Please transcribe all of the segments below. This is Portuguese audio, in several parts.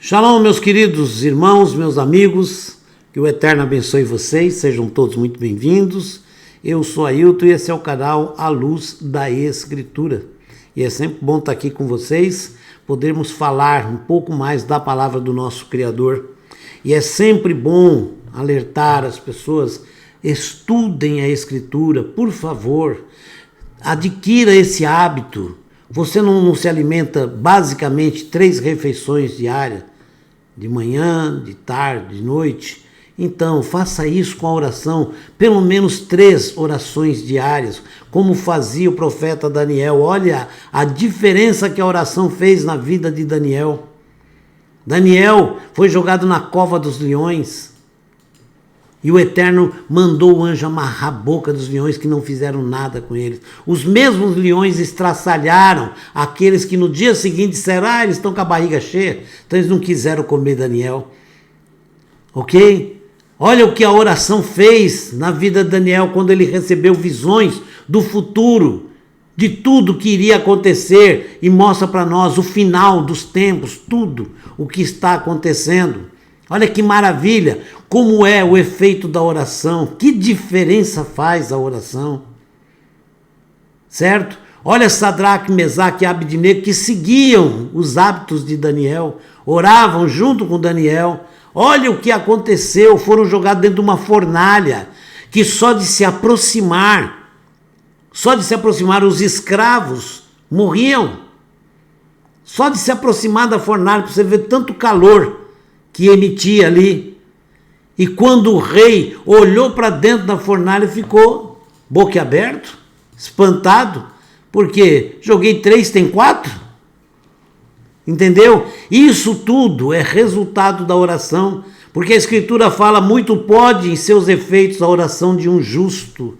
Shalom, meus queridos irmãos, meus amigos, que o Eterno abençoe vocês, sejam todos muito bem-vindos. Eu sou Ailton e esse é o canal A Luz da Escritura. E é sempre bom estar aqui com vocês, podermos falar um pouco mais da palavra do nosso Criador. E é sempre bom alertar as pessoas, estudem a Escritura, por favor, adquira esse hábito. Você não se alimenta basicamente 3 refeições diárias, de manhã, de tarde, de noite. Então, faça isso com a oração, pelo menos 3 orações diárias, como fazia o profeta Daniel. Olha a diferença que a oração fez na vida de Daniel. Daniel foi jogado na cova dos leões. E o Eterno mandou o anjo amarrar a boca dos leões que não fizeram nada com eles. Os mesmos leões estraçalharam aqueles que no dia seguinte disseram, eles estão com a barriga cheia, então eles não quiseram comer Daniel. Ok? Olha o que a oração fez na vida de Daniel quando ele recebeu visões do futuro, de tudo que iria acontecer, e mostra para nós o final dos tempos, tudo o que está acontecendo. Olha que maravilha, como é o efeito da oração, que diferença faz a oração, certo? Olha Sadraque, Mesaque e Abednego que seguiam os hábitos de Daniel, oravam junto com Daniel. Olha o que aconteceu, foram jogados dentro de uma fornalha, que só de se aproximar os escravos morriam. Só de se aproximar da fornalha, para você ver tanto calor que emitia ali. E quando o rei olhou para dentro da fornalha, ficou boquiaberto, espantado, porque joguei 3, tem 4. Entendeu? Isso tudo é resultado da oração, porque a Escritura fala, muito pode em seus efeitos a oração de um justo.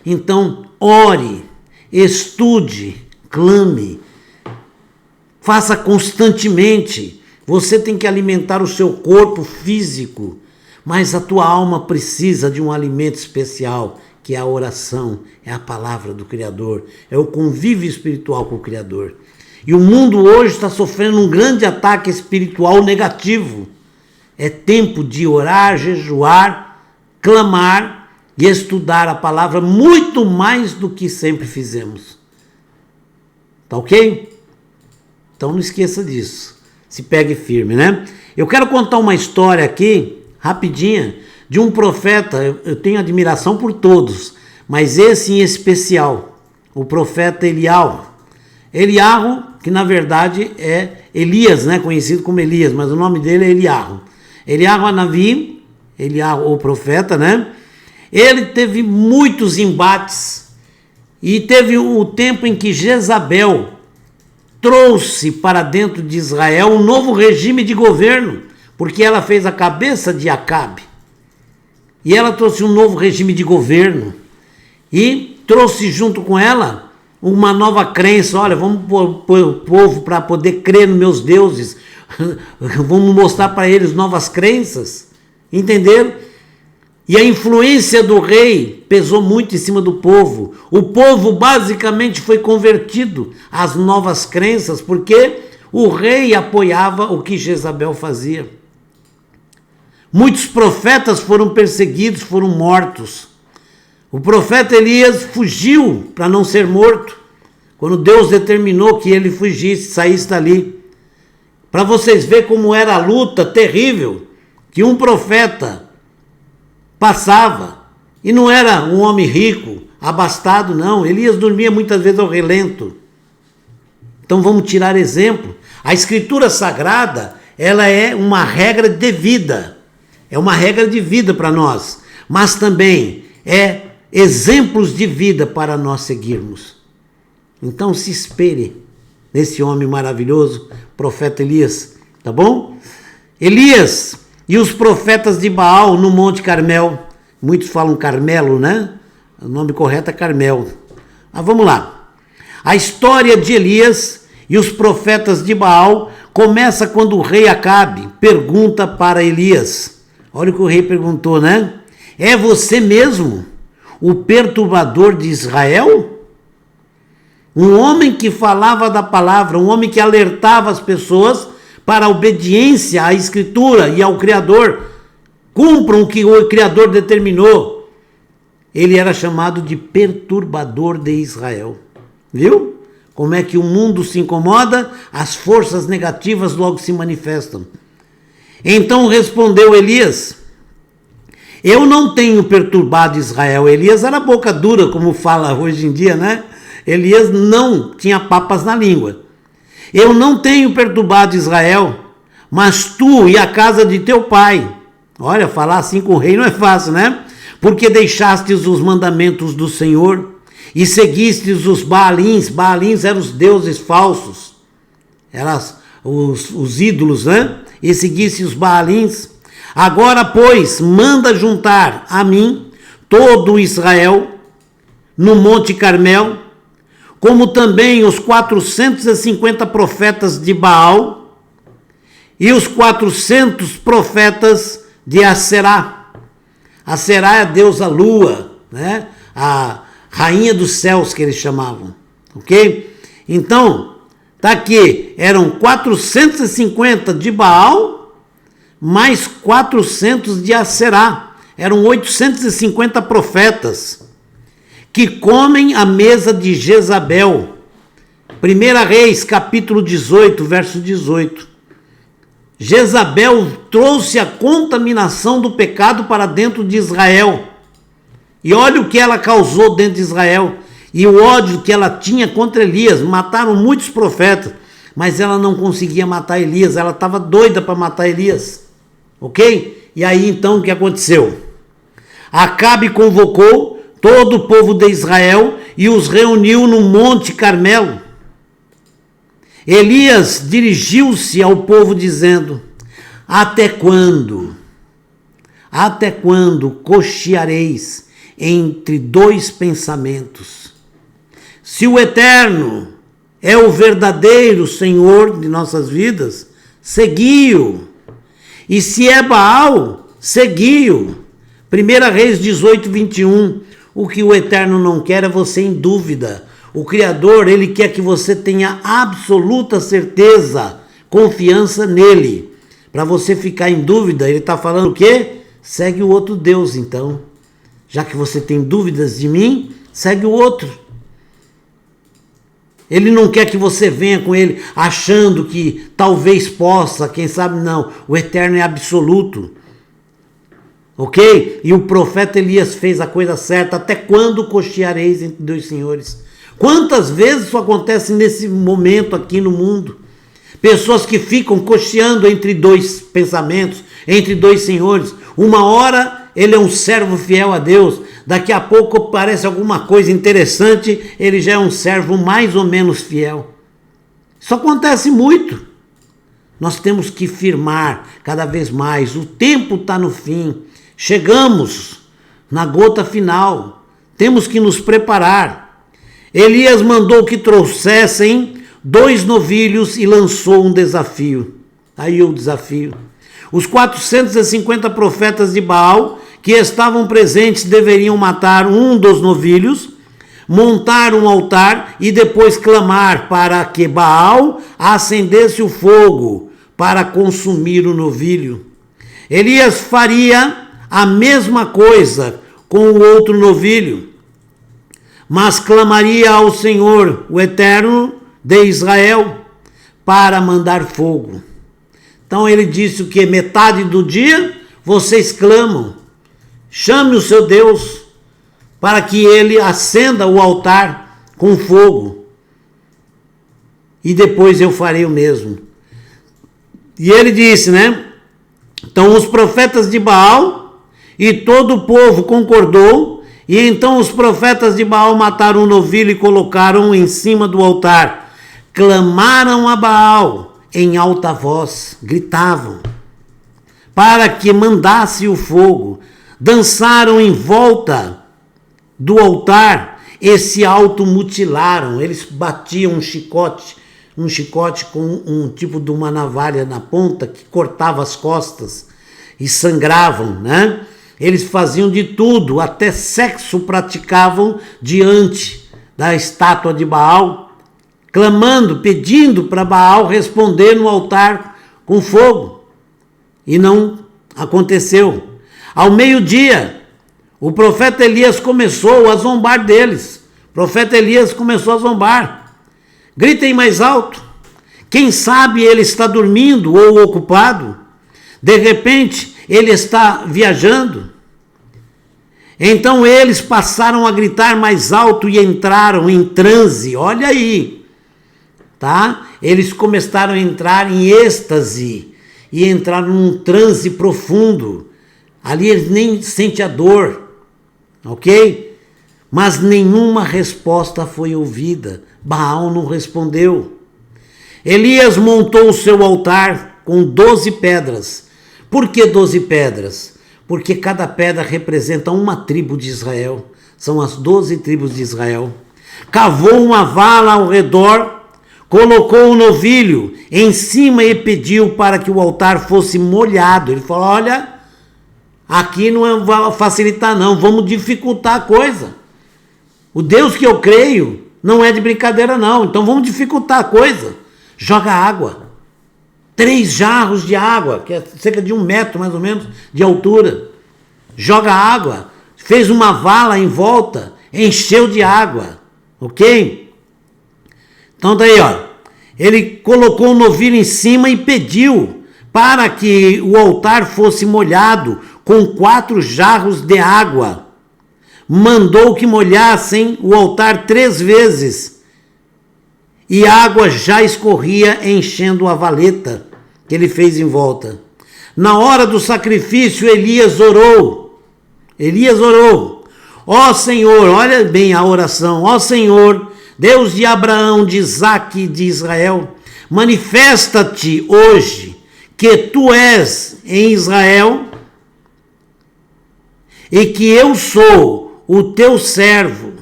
Então, ore, estude, clame, faça constantemente. Você tem que alimentar o seu corpo físico, mas a tua alma precisa de um alimento especial, que é a oração, é a palavra do Criador, é o convívio espiritual com o Criador. E o mundo hoje está sofrendo um grande ataque espiritual negativo. É tempo de orar, jejuar, clamar e estudar a palavra muito mais do que sempre fizemos. Tá ok? Então não esqueça disso. Se pegue firme, né? Eu quero contar uma história aqui, rapidinha, de um profeta. Eu tenho admiração por todos, mas esse em especial, o profeta Eliyahu. Eliyahu, que na verdade é Elias, né? Conhecido como Elias, mas o nome dele é Eliyahu. Eliyahu Anavi, Eliyahu o profeta, né? Ele teve muitos embates e teve o tempo em que Jezabel trouxe para dentro de Israel um novo regime de governo, porque ela fez a cabeça de Acabe. E ela trouxe um novo regime de governo e trouxe junto com ela uma nova crença. Olha, vamos pôr o povo para poder crer nos meus deuses, vamos mostrar para eles novas crenças, entenderam? E a influência do rei pesou muito em cima do povo. O povo basicamente foi convertido às novas crenças, porque o rei apoiava o que Jezabel fazia. Muitos profetas foram perseguidos, foram mortos. O profeta Elias fugiu para não ser morto, quando Deus determinou que ele fugisse, saísse dali. Para vocês verem como era a luta terrível que um profeta passava, e não era um homem rico, abastado, não. Elias dormia muitas vezes ao relento. Então vamos tirar exemplo. A Escritura Sagrada, ela é uma regra de vida, é uma regra de vida para nós, mas também é exemplos de vida para nós seguirmos. Então se espere nesse homem maravilhoso, profeta Elias, tá bom? Elias e os profetas de Baal no Monte Carmel. Muitos falam Carmelo, né? O nome correto é Carmel. Mas vamos lá. A história de Elias e os profetas de Baal começa quando o rei Acabe pergunta para Elias. Olha o que o rei perguntou, né? É você mesmo o perturbador de Israel? Um homem que falava da palavra, um homem que alertava as pessoas para a obediência à Escritura e ao Criador, cumpram o que o Criador determinou. Ele era chamado de perturbador de Israel. Viu? Como é que o mundo se incomoda, as forças negativas logo se manifestam. Então respondeu Elias: eu não tenho perturbado Israel. Elias era boca dura, como fala hoje em dia, né? Elias não tinha papas na língua. Eu não tenho perturbado Israel, mas tu e a casa de teu pai. Olha, falar assim com o rei não é fácil, né? Porque deixastes os mandamentos do Senhor e seguistes os Baalins. Baalins eram os deuses falsos, eram os ídolos, né? E seguiste os Baalins. Agora, pois, manda juntar a mim todo Israel no Monte Carmel, como também os 450 profetas de Baal e os 400 profetas de Aserá. Aserá é a deusa lua, né? A rainha dos céus que eles chamavam, ok? Então, tá aqui, eram 450 de Baal, mais 400 de Aserá. Eram 850 profetas que comem a mesa de Jezabel. 1 Reis, capítulo 18, verso 18. Jezabel trouxe a contaminação do pecado para dentro de Israel. E olha o que ela causou dentro de Israel. E o ódio que ela tinha contra Elias. Mataram muitos profetas, mas ela não conseguia matar Elias. Ela estava doida para matar Elias. Ok? E aí então o que aconteceu? Acabe convocou todo o povo de Israel e os reuniu no Monte Carmelo. Elias dirigiu-se ao povo dizendo: até quando cocheareis entre dois pensamentos? Se o Eterno é o verdadeiro Senhor de nossas vidas, segui-o. E se é Baal, segui-o. 1 Reis 18, 21. O que o Eterno não quer é você em dúvida. O Criador, ele quer que você tenha absoluta certeza, confiança nele. Para você ficar em dúvida, ele está falando o quê? Segue o outro Deus, então. Já que você tem dúvidas de mim, segue o outro. Ele não quer que você venha com ele achando que talvez possa, quem sabe não. O Eterno é absoluto. Ok? E o profeta Elias fez a coisa certa. Até quando cocheareis entre dois senhores? Quantas vezes isso acontece nesse momento aqui no mundo? Pessoas que ficam cocheando entre dois pensamentos, entre dois senhores. Uma hora ele é um servo fiel a Deus, daqui a pouco parece alguma coisa interessante, ele já é um servo mais ou menos fiel. Isso acontece muito. Nós temos que firmar cada vez mais. O tempo está no fim. Chegamos na gota final. Temos que nos preparar. Elias mandou que trouxessem 2 novilhos e lançou um desafio. Aí o desafio. Os 450 profetas de Baal que estavam presentes deveriam matar um dos novilhos, montar um altar e depois clamar para que Baal acendesse o fogo para consumir o novilho. Elias faria a mesma coisa com o outro novilho, mas clamaria ao Senhor, o Eterno de Israel, para mandar fogo. Então ele disse o que? Metade do dia vocês clamam, chame o seu Deus para que ele acenda o altar com fogo, e depois eu farei o mesmo. E ele disse, né? Então os profetas de Baal e todo o povo concordou. E então os profetas de Baal mataram um novilho e colocaram em cima do altar. Clamaram a Baal em alta voz, gritavam, para que mandasse o fogo. Dançaram em volta do altar e se automutilaram. Eles batiam um chicote com um tipo de uma navalha na ponta que cortava as costas e sangravam, né? Eles faziam de tudo, até sexo praticavam diante da estátua de Baal, clamando, pedindo para Baal responder no altar com fogo. E não aconteceu. Ao meio-dia, o profeta Elias começou a zombar deles. O profeta Elias começou a zombar. Gritem mais alto. Quem sabe ele está dormindo ou ocupado? De repente, ele está viajando. Então eles passaram a gritar mais alto e entraram em transe. Olha aí, tá? Eles começaram a entrar em êxtase e entraram num transe profundo. Ali eles nem sentem a dor, ok? Mas nenhuma resposta foi ouvida. Baal não respondeu. Elias montou o seu altar com 12 pedras. Por que 12 pedras? Porque cada pedra representa uma tribo de Israel. São as 12 tribos de Israel. Cavou uma vala ao redor, colocou um novilho em cima e pediu para que o altar fosse molhado. Ele falou, olha, aqui não vai facilitar não, vamos dificultar a coisa. O Deus que eu creio não é de brincadeira não, então vamos dificultar a coisa. Joga água. 3 jarros de água, que é cerca de 1 metro mais ou menos de altura. Joga água, fez uma vala em volta, encheu de água, ok? Então daí, ó, ele colocou o novilho em cima e pediu para que o altar fosse molhado com 4 jarros de água. Mandou que molhassem o altar 3 vezes. E a água já escorria enchendo a valeta que ele fez em volta. Na hora do sacrifício, Elias orou. Ó Senhor, olha bem a oração. Ó Senhor, Deus de Abraão, de Isaque e de Israel, manifesta-te hoje que tu és em Israel e que eu sou o teu servo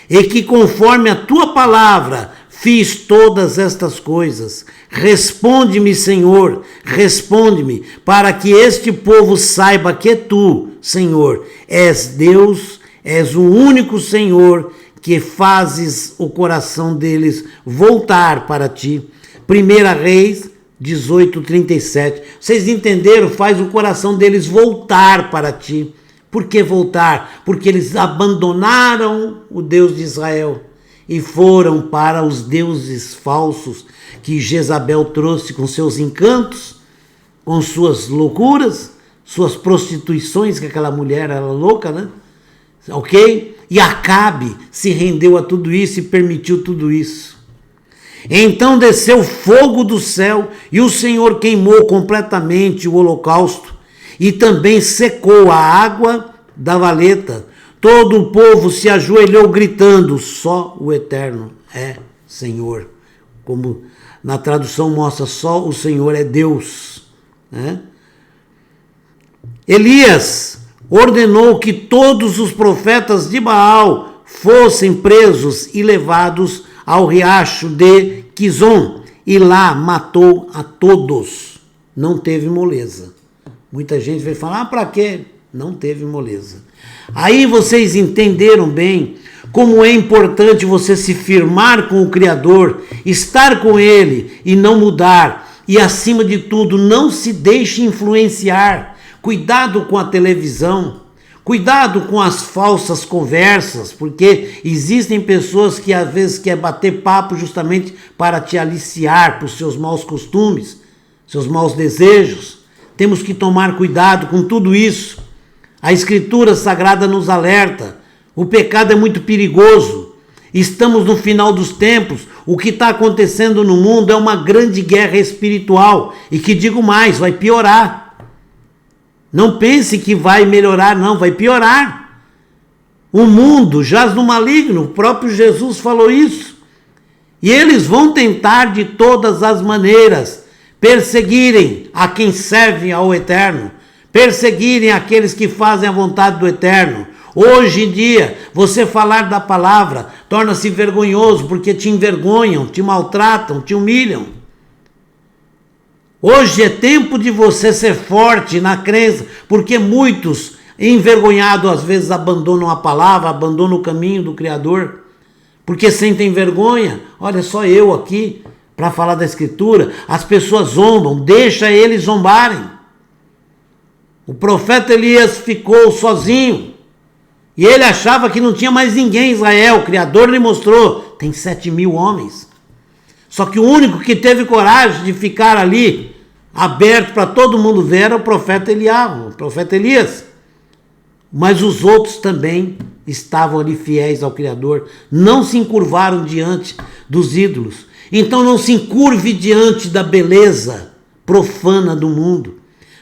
e que conforme a tua palavra fiz todas estas coisas. Responde-me, Senhor, responde-me, para que este povo saiba que tu, Senhor, és Deus, és o único Senhor que fazes o coração deles voltar para ti. 1 Reis 18:37. Vocês entenderam? Faz o coração deles voltar para ti. Por que voltar? Porque eles abandonaram o Deus de Israel e foram para os deuses falsos que Jezabel trouxe com seus encantos, com suas loucuras, suas prostituições, que aquela mulher era louca, né? Ok? E Acabe se rendeu a tudo isso e permitiu tudo isso. Então desceu fogo do céu e o Senhor queimou completamente o holocausto e também secou a água da valeta. Todo o povo se ajoelhou gritando, só o Eterno é Senhor. Como na tradução mostra, só o Senhor é Deus, né? Elias ordenou que todos os profetas de Baal fossem presos e levados ao riacho de Quizon, e lá matou a todos. Não teve moleza. Muita gente vai falar, para quê? Não teve moleza. Aí vocês entenderam bem como é importante você se firmar com o Criador, estar com Ele e não mudar. E acima de tudo, não se deixe influenciar. Cuidado com a televisão, cuidado com as falsas conversas, porque existem pessoas que às vezes querem bater papo justamente para te aliciar por seus maus costumes, seus maus desejos. Temos que tomar cuidado com tudo isso. A Escritura Sagrada nos alerta. O pecado é muito perigoso. Estamos no final dos tempos. O que está acontecendo no mundo é uma grande guerra espiritual. E que digo mais, vai piorar. Não pense que vai melhorar, não, vai piorar. O mundo jaz no maligno. O próprio Jesus falou isso. E eles vão tentar de todas as maneiras perseguirem a quem serve ao Eterno, perseguirem aqueles que fazem a vontade do Eterno. Hoje em dia, você falar da palavra torna-se vergonhoso, porque te envergonham, te maltratam, te humilham. Hoje é tempo de você ser forte na crença, porque muitos, envergonhados, às vezes abandonam a palavra, abandonam o caminho do Criador, porque sentem vergonha. Olha só eu aqui, para falar da Escritura, as pessoas zombam, deixa eles zombarem. O profeta Elias ficou sozinho e ele achava que não tinha mais ninguém em Israel. O Criador lhe mostrou, tem 7.000 homens. Só que o único que teve coragem de ficar ali, aberto para todo mundo ver, era o profeta Elias. Mas os outros também estavam ali fiéis ao Criador, não se encurvaram diante dos ídolos. Então não se encurve diante da beleza profana do mundo.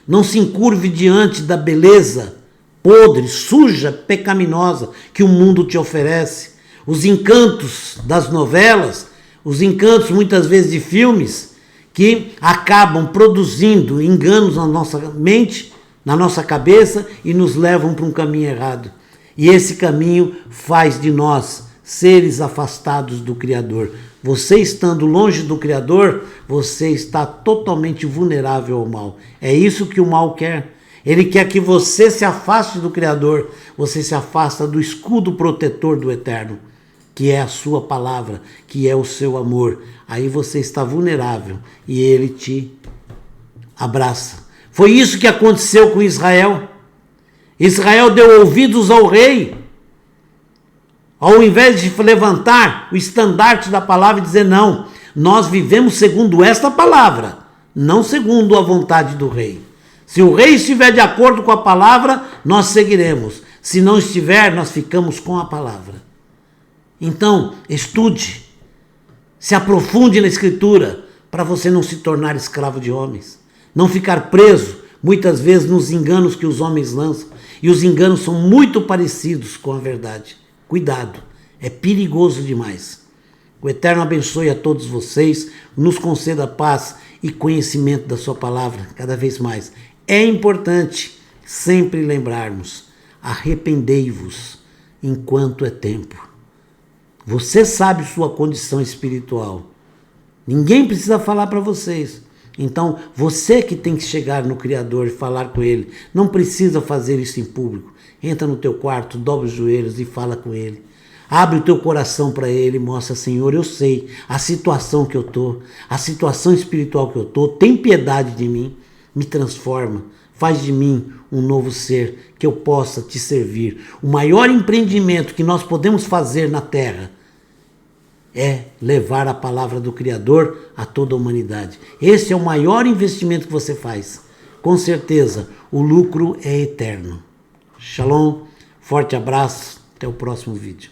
Não se encurve diante da beleza podre, suja, pecaminosa que o mundo te oferece. Os encantos das novelas, os encantos muitas vezes de filmes, que acabam produzindo enganos na nossa mente, na nossa cabeça e nos levam para um caminho errado. E esse caminho faz de nós seres afastados do Criador. Você estando longe do Criador, você está totalmente vulnerável ao mal. É isso que o mal quer. Ele quer que você se afaste do Criador, você se afasta do escudo protetor do Eterno, que é a sua palavra, que é o seu amor. Aí você está vulnerável e ele te abraça. Foi isso que aconteceu com Israel. Israel deu ouvidos ao rei. Ao invés de levantar o estandarte da palavra e dizer, não, nós vivemos segundo esta palavra, não segundo a vontade do rei. Se o rei estiver de acordo com a palavra, nós seguiremos. Se não estiver, nós ficamos com a palavra. Então, estude, se aprofunde na Escritura, para você não se tornar escravo de homens. Não ficar preso, muitas vezes, nos enganos que os homens lançam. E os enganos são muito parecidos com a verdade. Cuidado, é perigoso demais. O Eterno abençoe a todos vocês, nos conceda paz e conhecimento da sua palavra cada vez mais. É importante sempre lembrarmos, arrependei-vos enquanto é tempo. Você sabe sua condição espiritual. Ninguém precisa falar para vocês. Então, você que tem que chegar no Criador e falar com Ele, não precisa fazer isso em público. Entra no teu quarto, dobra os joelhos e fala com Ele. Abre o teu coração para Ele e mostra, Senhor, eu sei a situação que eu estou, a situação espiritual que eu estou, tem piedade de mim, me transforma, faz de mim um novo ser, que eu possa te servir. O maior empreendimento que nós podemos fazer na terra é levar a palavra do Criador a toda a humanidade. Esse é o maior investimento que você faz. Com certeza, o lucro é eterno. Shalom, forte abraço, até o próximo vídeo.